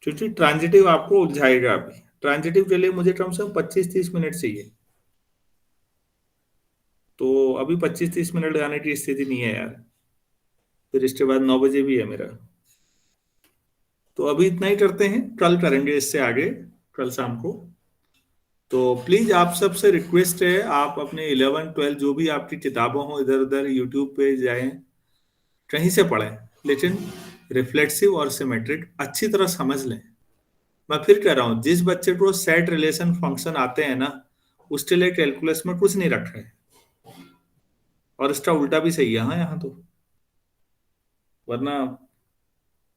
क्योंकि ट्रांजिटिव आपको उलझाएगा। अभी ट्रांजिटिव के लिए मुझे कम से कम 25-30 मिनट चाहिए। तो अभी 25-30 मिनट आने की स्थिति नहीं है यार, फिर इसके बाद 9 बजे भी है मेरा। तो अभी इतना ही करते हैं, कल करेंगे इससे आगे, कल शाम को। तो प्लीज आप सबसे रिक्वेस्ट है, आप अपने 11-12 जो भी आपकी किताबें हो इधर उधर यूट्यूब पे जाएं, कहीं से पढ़ें, लेकिन रिफ्लेक्सिव और सिमेट्रिक अच्छी तरह समझ लें। मैं फिर कह रहा हूं, जिस बच्चे को सेट रिलेशन फंक्शन आते हैं ना, उसके लिए कैलकुलस में कुछ नहीं रखा है। और इसका उल्टा भी सही है, हाँ, यहाँ तो, वरना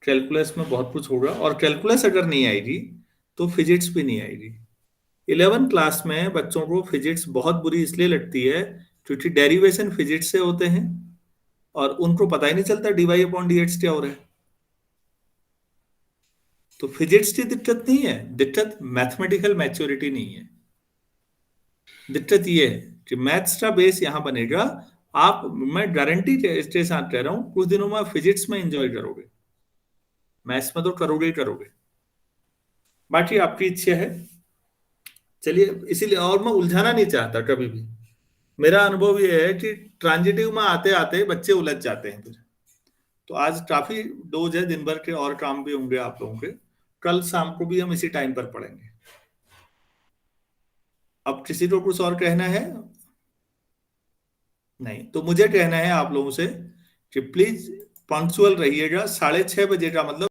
कैलकुलस में बहुत कुछ होगा, और कैलकुलस अगर नहीं आएगी तो फिजिक्स भी नहीं आएगी। 11 क्लास में बच्चों को फिजिक्स बहुत बुरी इसलिए लगती है क्योंकि डेरिवेशन फिजिक्स से होते हैं और उनको पता ही नहीं चलता dy अपॉन dx क्या हो रहा है। तो फिजिक्स की दिक्कत नहीं है, दिक्कत मैथमेटिकल मैच्योरिटी नहीं है। दिक्कत ये है कि मैथ्स का बेस यहां बनेगा। आप, मैं गारंटी के साथ कह रहा हूं, कुछ दिनों में फिजिक्स में एंजॉय करोगे, मैथ्स में तो करोगे ही करोगे। बाकी आपकी इच्छा है। चलिए, इसीलिए, और मैं उलझाना नहीं चाहता कभी भी। मेरा अनुभव ये है कि ट्रांजिटिव में आते आते बच्चे उलझ जाते हैं फिर। तो आज काफी डोज है, दिन भर के और काम भी होंगे आप लोगों के। कल शाम को भी हम इसी टाइम पर पढ़ेंगे। अब किसी को कुछ और कहना है? नहीं, तो मुझे कहना है आप लोगों से कि प्लीज पंक्चुअल रहिएगा। 6:30 बजे का मतलब